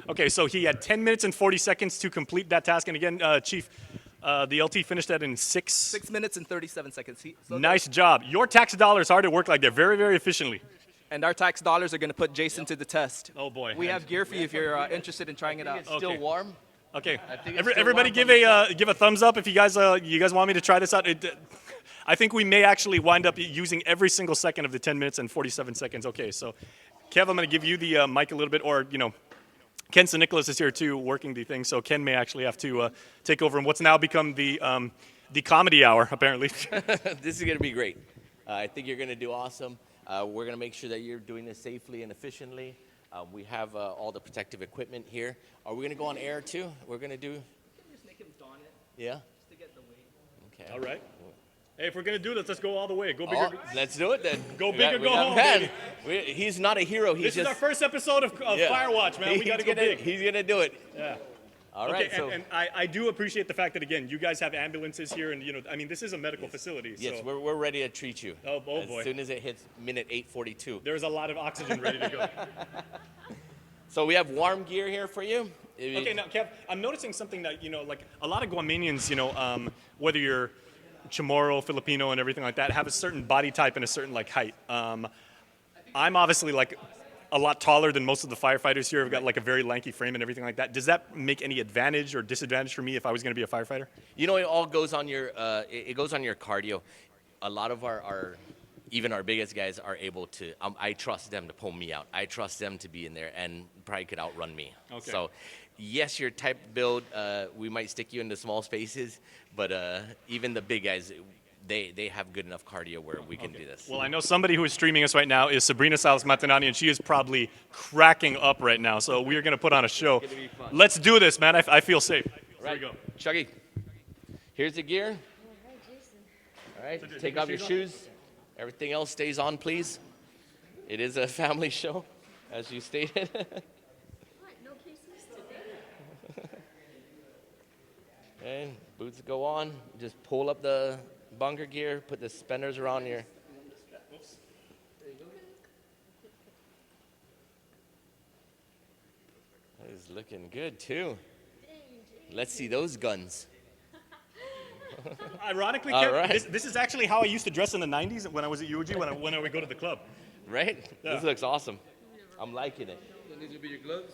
Okay, so he had 10 minutes and 40 seconds to complete that task. And again, Chief, the LT finished that in 6 minutes and 37 seconds. Nice job. Your tax dollars are to work like that very, very efficiently. And our tax dollars are going to put Jason to the test. Oh, boy. We have gear for you if you're interested in trying it out. It's still warm. Okay. I think it's still Everybody warm give a thumbs up if you guys want me to try this out. I think we may actually wind up using every single second of the 10 minutes and 47 seconds. Okay, so Kev, I'm going to give you the mic a little bit, or, Ken St. Nicholas is here too, working the thing, so Ken may actually have to take over in what's now become the comedy hour, apparently. This is going to be great. I think you're going to do awesome. We're going to make sure that you're doing this safely and efficiently. We have all the protective equipment here. Are we going to go on air too? We're going to do... Just make him don it. Yeah? Just to get the weight. Okay. All right. Hey, if we're going to do this, let's go all the way. Go bigger. Let's do it then. Go big or We go got home, man. baby. He's not a hero. He's This is our first episode of Firewatch, man. We got to go big. He's going to do it. Yeah. All right. Okay, and I do appreciate the fact that, again, you guys have ambulances here, and, this is a medical facility. Yes, so. we're ready to treat you. Oh, boy. As soon as it hits minute 8:42. There's a lot of oxygen ready to go. So we have warm gear here for you. Okay, now, Kev, I'm noticing something that, like a lot of Guamanians, whether you're Chamorro, Filipino, and everything like that, have a certain body type and a certain, height. I'm obviously, a lot taller than most of the firefighters here. I've got, a very lanky frame and everything like that. Does that make any advantage or disadvantage for me if I was going to be a firefighter? It all goes on your it goes on your cardio. A lot of even our biggest guys are able to, I trust them to pull me out. I trust them to be in there and probably could outrun me. Okay. So, yes, your type build, we might stick you into small spaces, but even the big guys, they have good enough cardio where we can do this. Well, I know somebody who is streaming us right now is Sabrina Salas Matanani, and she is probably cracking up right now. So we are going to put on a show. It's gonna be fun. Let's do this, man. I feel safe. Right. Here we go. Chuggy, here's the gear. All right, take off your shoes. Everything else stays on, please. It is a family show, as you stated. No cases today. Okay, boots go on. Just pull up the bunker gear, put the suspenders around your... That is looking good, too. Let's see those guns. Ironically, All Kev, right. this is actually how I used to dress in the 90s when I was at UOG, when I would go to the club. Right? Yeah. This looks awesome. I'm liking it. These will be your gloves.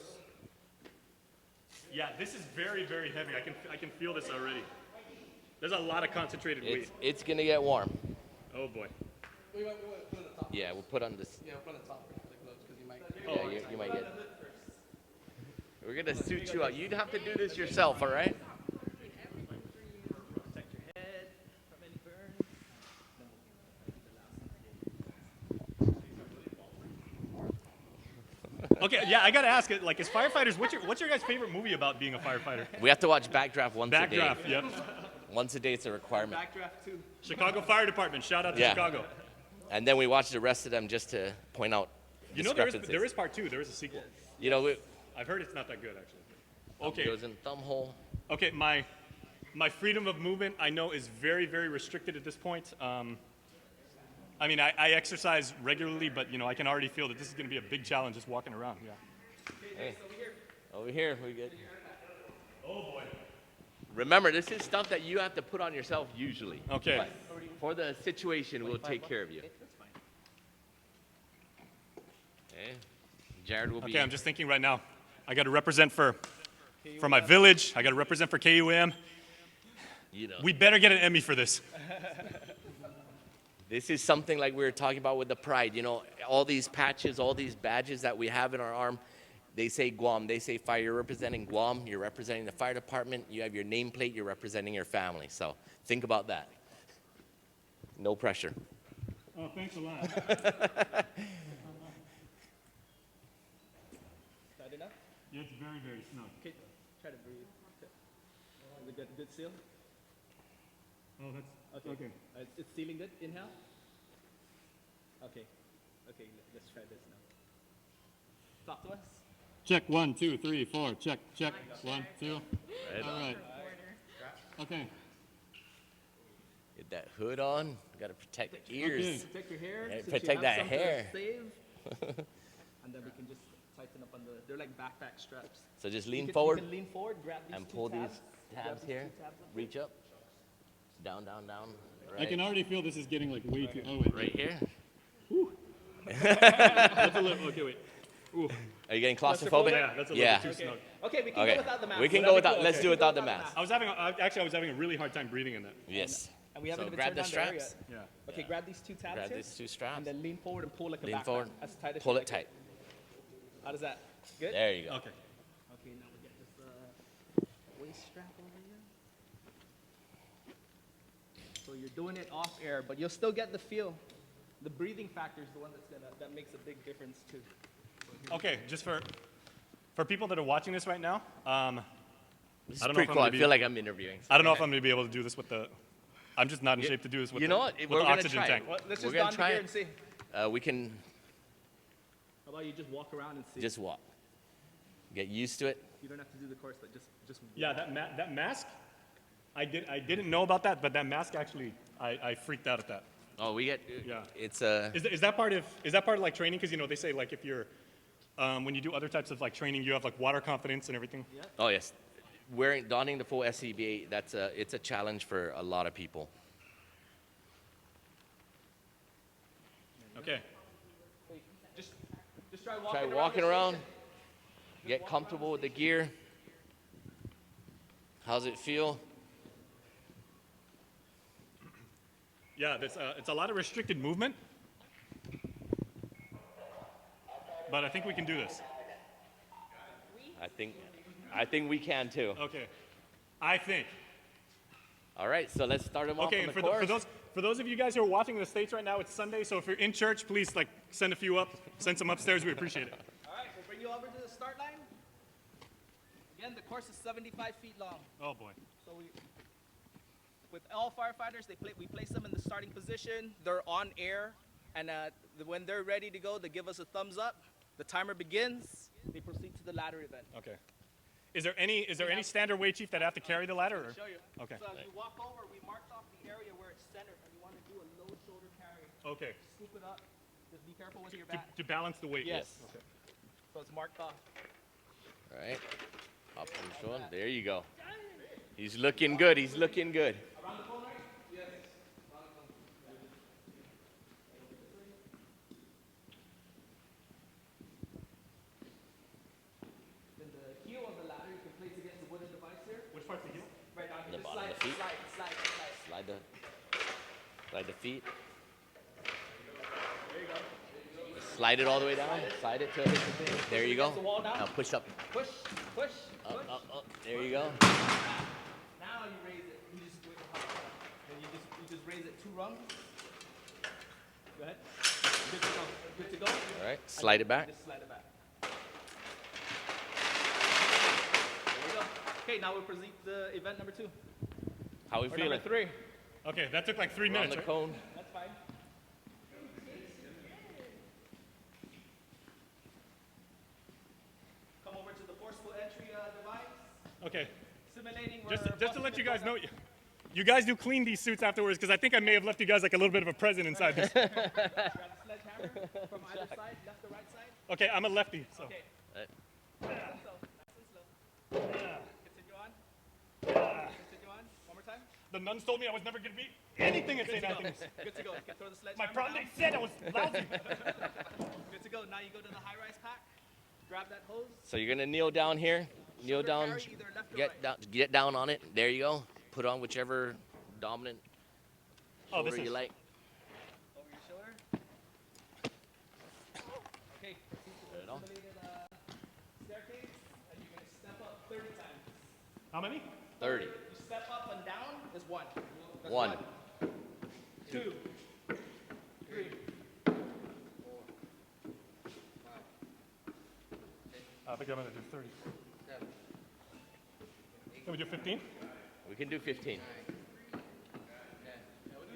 Yeah, this is very, very heavy. I can feel this already. There's a lot of concentrated weight. It's going to get warm. Oh, boy. Yeah, we'll put on this. Yeah, put on top of the gloves because you might. Yeah, you might get... We're going to suit you out. You'd have to do this yourself, all right? Protect your head from any burn. Okay, yeah, I gotta ask it. As firefighters, what's your guys' favorite movie about being a firefighter? We have to watch Backdraft once a day. Backdraft, yep. Once a day, it's a requirement. Backdraft too. Chicago Fire Department. Shout out to Yeah. Chicago. And then we watch the rest of them just to point out discrepancies. There is part 2. There is a sequel. I've heard it's not that good, actually. Okay. Goes in thumb hole. Okay, my freedom of movement, I know, is very, very restricted at this point. I exercise regularly, but, I can already feel that this is going to be a big challenge just walking around. Yeah. Hey. Over here, we get. Oh, boy. Remember, this is stuff that you have to put on yourself usually. Okay. But for the situation, we'll take care of you. Okay. Jared will be. Okay, I'm just thinking right now. I got to represent for my village. I got to represent for KUM. We better get an Emmy for this. This is something like we were talking about with the pride. All these patches, all these badges that we have in our arm, they say Guam. They say fire. You're representing Guam. You're representing the fire department. You have your nameplate. You're representing your family. So think about that. No pressure. Oh, thanks a lot. Tight enough? Yeah, it's very, very snug. Okay, try to breathe. We got good seal? Oh, that's okay. It's sealing good. Inhale. Okay. Okay, let's try this now. Talk to us. Check 1, 2, 3, 4. Check. 1, 2. All right. Okay. Get that hood on. Got to protect the ears. Okay. Protect your hair. Yeah, since protect you have that something to hair. save. And then we can just tighten up on the, they're like backpack straps. So just You lean can- forward You can lean forward, grab these and two pull tabs. these grab tabs these here. two tabs up here. Reach up. Down, down, down. I can Right, already feel this is getting like way too. Oh wait, right here. that's a little. Okay, wait. Ooh. Are you getting Claustrophobic? claustrophobic? Yeah, that's a little Yeah. bit too snug. Okay, we can Okay. go without the mask. We can Would go that be without. cool? Let's Okay. do without the mask. I was actually having a really hard time breathing in that. Yes. And we haven't So even grab turned the on the air straps. yet. Yeah. Okay, grab these two tabs Grab here. these two straps. And then lean forward and pull like a Lean backpack. forward. As tight as Pull you it like tight. How does that? Good? There you go. Okay. Okay, now we get this waist strap over here. So you're doing it off air, but you'll still get the feel. The breathing factor is the one that makes a big difference too. Okay, just for people that are watching this right now, This is I don't know pretty if I'm cool. I gonna be- feel like I'm interviewing. I don't know if I'm going to be able to do this with the. I'm just not in shape to do this with You the, know what? with We're the gonna oxygen try it. tank. Well, let's We're just gonna don the try gear it. and see. We can How about you just walk around and see? just walk. Get used to it. You don't have to do the course, but just Yeah, that mask. I didn't know about that, but that mask actually, I freaked out at that. Oh, we get. Yeah. It's Is that part of like training? Because they say like if you're when you do other types of like training, you have like water confidence and everything. Oh yes, donning the full SCBA. It's a challenge for a lot of people. Okay. just try walking Try around. walking the around. station. Get comfortable with the gear. How's it feel? Yeah, it's a lot of restricted movement, but I think we can do this. I think we can too. Okay. I think. All right, so let's start them off Okay, on and the for course. for those of you guys who are watching in the States right now, it's Sunday, so if you're in church, please like send a few up, send some upstairs. We appreciate it. All right, we'll bring you over to the start line. Again, the course is 75 feet long. Oh boy. So with all firefighters, we place them in the starting position. They're on air, and when they're ready to go, they give us a thumbs up. The timer begins. They proceed to the ladder event. Okay. Is there any standard way, Chief, that have to carry the ladder? Or? Show you. Okay. So as you walk over, we marked off the area where it's centered, and you want to do a low shoulder carry. Okay. Scoop it up. Just be careful with your To, back. to balance the weight. Yes. Okay. So it's marked off. All right, up and show him. There you go. He's looking good. He's looking good. Around the corner? Yes. Then the heel of the ladder you can place against the wooden device here. Which part's the heel? Right down The here. Just bottom of slide, the feet. slide. Slide the feet. Slide it all the way down. Slide it to there you go. Against the wall now. Now push up. Push, push, push. Up. There you go. Now you raise it. You just do it the hard way. Then you just raise it 2 rungs. Go ahead. Good to go. Good to go. All right, slide it back. Just slide it back. There we go. Okay, now we'll proceed to event number 2. How we Or feeling? number 3. Okay, that took like 3 On minutes. the Right? cone. That's fine. Come over to the forceful entry device. Okay. Simulating Just to let you guys know, you guys do clean these suits afterwards because I think I may have left you guys like a little bit of a present inside this. Grab the sledgehammer from either side, left or right side. Okay, I'm a lefty, so. Okay. Right. Nice and slow. Continue on. Continue on. One more time. The nuns told me I was never going to be anything at St. Anthony's. Good to go. You can throw the My sledgehammer prom down. date said I was lousy. Good to go. Now you go to the high-rise pack. Grab that hose. So you're gonna kneel down here. Kneel Shoulder down. carry, either left or Get right. down. Get down on it. There you go. Put on whichever dominant Oh, shoulder this you is. like. Over your shoulder. Okay. Proceed to Put it on. the simulated staircase, and you're gonna step up 30 times. How many? 30. You step up and down is 1. That's 1. 2. 3. I think I'm going to do 30. Can we do 15? We can do 15.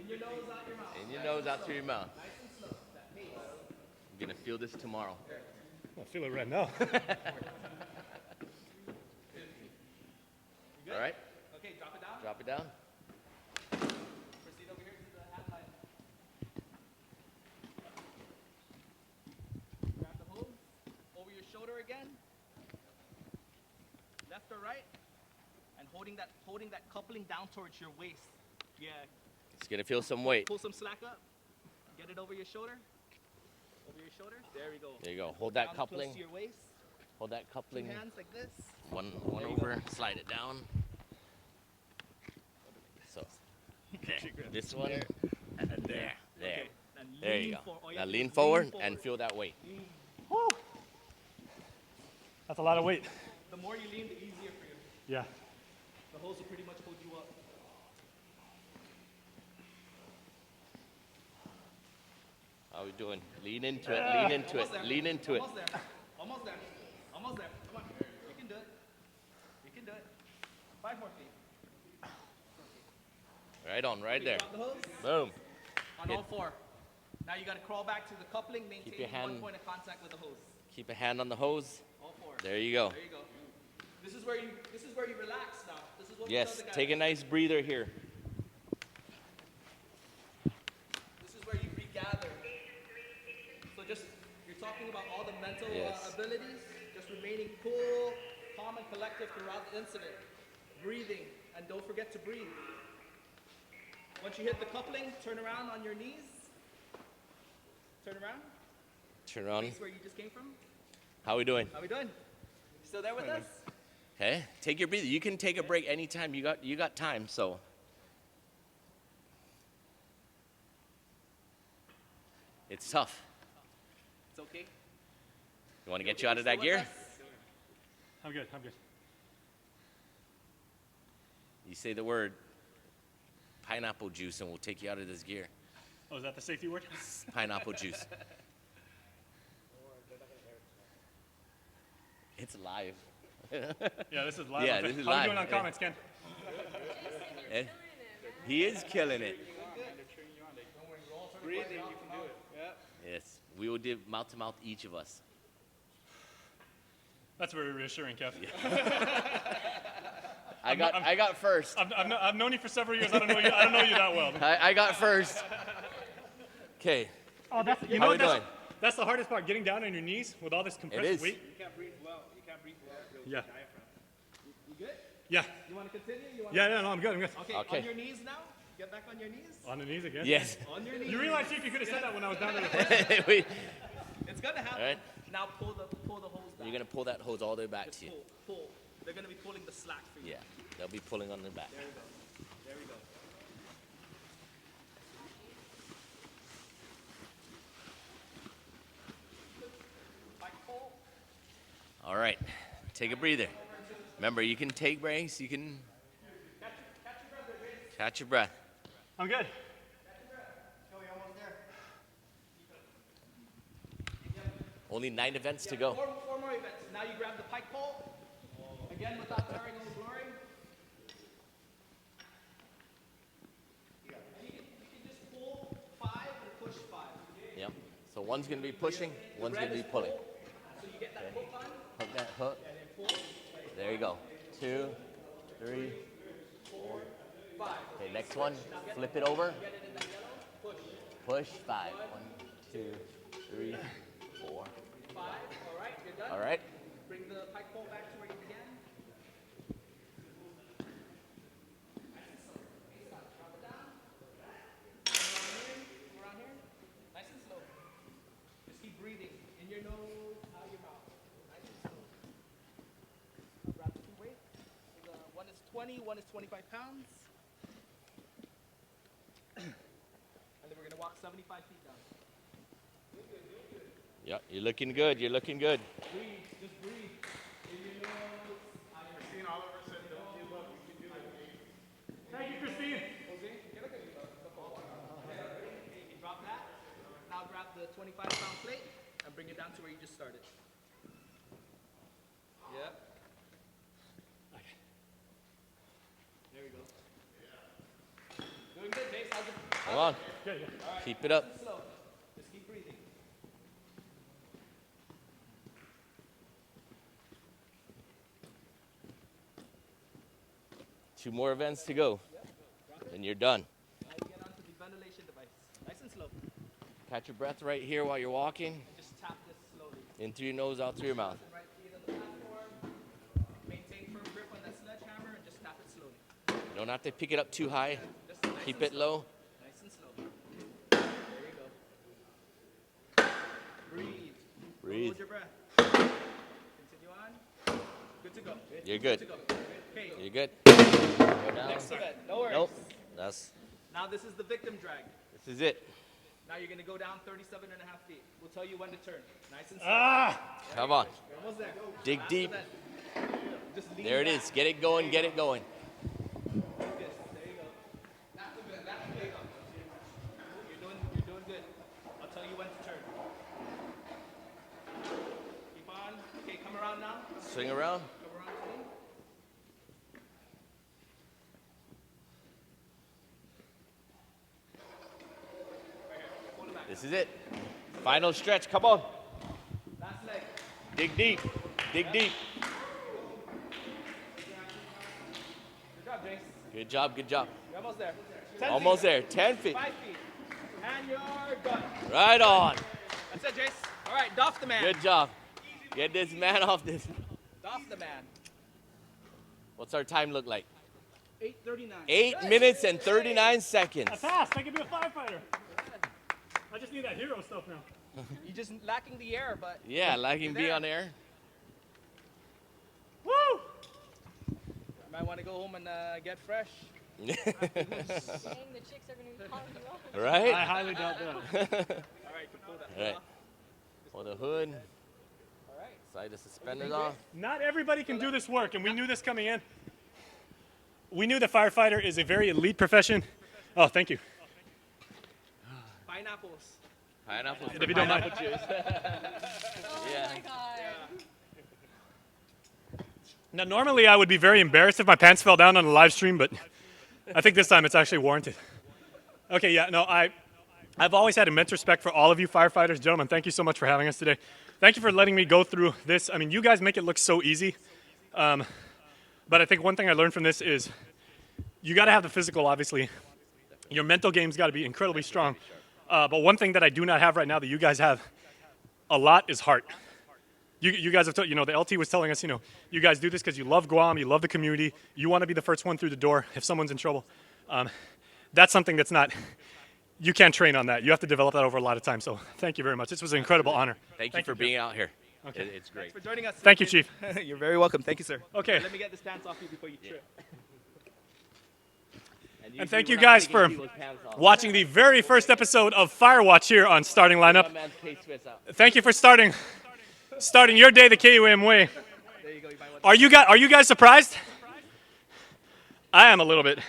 In your nose, out your mouth. In your nose, out through your mouth. Nice and slow. That pace. You're gonna feel this tomorrow. I feel it right now. You good? All right. Okay, drop it down. Drop it down. Proceed over here to the hat line. Grab the hose over your shoulder right, and holding that coupling down towards your waist. Yeah. It's gonna feel some weight. Pull some slack up. Get it over your shoulder. Over your shoulder. There we go. There you go. Hold that Down coupling. Close to your waist. Hold that Two coupling. hands like this. One There you over. go. Slide it down. So this one and there. There. Okay. And There you lean go. for- all you Now have to do lean is forward and feel that weight. Woo! That's a lot of weight. The more you lean, the easier for you. Yeah. The hose will pretty much hold you up. How we doing? Lean into it. Lean into it. Almost there. Lean into it. Almost there. Almost there. Almost there. Come on. You can do it. You can do it. 5 more feet. Right on. Right Okay, there. drop the hose. Boom. On Hit. all 4. Now you got to crawl back to the coupling, maintaining your hand- 1 point of contact with the hose. Keep a hand on the hose. All 4. There you go. There you go. This is where you relax now. This is what we Yes. tell the Take a guys. nice breather here. This is where you regather. So just you're talking about all the mental Yes. abilities, just remaining cool, calm, and collective throughout the incident. Breathing, and don't forget to breathe. Once you hit the coupling, turn around on your knees. Turn around. Turn on. Face where you just came from. How we doing? How we doing? Still there with us? Okay. Take your breather. You can take a break anytime. You got time. So. It's tough. It's okay. You want to get you out of that Still with gear? us? I'm good. I'm good. You say the word pineapple juice and we'll take you out of this gear. Oh, is that the safety word? Pineapple juice. It's live. Yeah, this is live. Yeah, on this How is you live. doing on Yeah. comments, Ken? Eh? He is killing it. Breathing, you can do it. Yeah. Yes. We will do mouth to mouth, each of us. That's very reassuring, Kev. I got first. I've known you for several years. I don't know you that well. I got first. Okay. Oh, that's, you How know we doing? that's the hardest part, getting down on your knees with all this compressed is. weight. You can't breathe well. You can't breathe well. Yeah. You good? Yeah. You want to continue? You want Yeah, no, I'm good. I'm good. Okay, Okay. on your knees now. Get back on your knees. On the knees again? Yes. On your knees. You realize, Chief, you could have said that when I was down there. We- It's gonna happen. All right. Now pull the hose back. You're gonna pull that hose all the way back Just to you. pull. They're gonna be pulling the slack for you. Yeah. They'll be pulling on the back. There we go. There we go. Pike pull. All right. Take a breather. Remember, you can take breaks. You can catch your breath. I'm good. Only 9 events to go. Four more events. Now you grab the pike pole. Again, without tearing or blurring. And you can just pull 5 and push 5. Yep. So one's gonna be pushing, one's gonna be pulling. So you get that hook on. Hook that hook. There you go. 2, 3, 4, 5. Okay, next one. Flip it over. Get it in that yellow. Push. Push 5. 1, 2, 3, 4. 5. All right, you're done. All right. Bring the pike pole back to where you began. Drop it down. Around here. Nice and slow. Just keep breathing. In your nose, out your mouth. Nice and slow. Grab the 2 weights. One is 20, one is 25 pounds. And then we're gonna walk 75 feet down. Yep. You're looking good. You're looking good. Breathe, just breathe. In your nose, out your Christine Oliver said, don't give up. You can do it. Thank you, Christine. You drop that. Now grab the 25-pound plate and bring it down to where you just started. Yep. There we go. Doing good, Jace. How's it? Come on. Good, yeah. Keep it up. Slow. Just keep breathing. Two more events to go. Then you're done. Now you get onto the ventilation device. Nice and slow. Catch your breath right here while you're walking. Just tap this slowly. In through your nose, out through your mouth. Right feet on the platform. Maintain firm grip on Don't have to pick it up too high. Keep it low. Nice and slow. There you go. Breathe. Breathe. Hold your breath. Continue on. Good to go. You're good. Good to go. Okay. You're good. Next event. No worries. Nope. That's. Now this is the victim drag. This is it. Now you're gonna go down 37.5 feet. We'll tell you when to turn. Nice and slow. Come on. You're almost there. Dig Last deep. event. Just lean There it back. is. Get it going. Get it going. Focus. There you go. That's the good. That's the big one. You're doing good. I'll tell you when to turn. Keep on. Okay, come around now. Swing around. Come around to me. Right here. Pull it back. This is it. Final stretch. Come on. Last leg. Dig deep. Dig deep. Good job, Jace. Good job. Good job. You're almost there. 10 Almost feet. there. 10 feet. 5 feet. And you're done. Right on. That's it, Jace. All right, doff the man. Good job. Get this man off this. Doff the man. What's our time look like? 8:39. 8 minutes and 39 seconds. Fast. I can be a firefighter. I just need that hero stuff now. You're just lacking the air, but Yeah, like him be there. on air. Woo! you might want to go home and get fresh. Dang, the chicks are gonna be calling you up. Right? highly doubt that. All right, you can pull that Right. off. Pull the hood. All right. Slide the suspenders off. Not everybody can do this work, and we knew this coming in. We knew that firefighter is a very elite profession. Oh, thank you. Pineapples. Pineapple. If you don't mind. Oh Yeah. my god. Now, normally I would be very embarrassed if my pants fell down on a live stream, but I think this time it's actually warranted. Okay, yeah, no, I've always had immense respect for all of you firefighters. Gentlemen, thank you so much for having us today. Thank you for letting me go through this. I mean, you guys make it look so easy. But I think one thing I learned from this is you got to have the physical, obviously. Your mental game's got to be incredibly strong. But one thing that I do not have right now that you guys have a lot is heart. You guys have told, the LT was telling us, you guys do this because you love Guam, you love the community, you want to be the first one through the door if someone's in trouble. That's something that's not, you can't train on that. You have to develop that over a lot of time. So thank you very much. This was an incredible honor. Thank you for being out here. Okay. It's great. For joining us. Thank you, Chief. You're very welcome. Thank you, sir. Okay. Let me get this pants off you before you trip. And thank you guys for watching the very first episode of Firewatch here on Starting Lineup. Thank you for starting your day the KUM way. There you go. You might want Are you guys surprised? I am a little bit.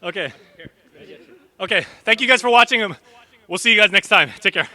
Okay. Okay. Thank you guys for watching. We'll see you guys next time. Take care.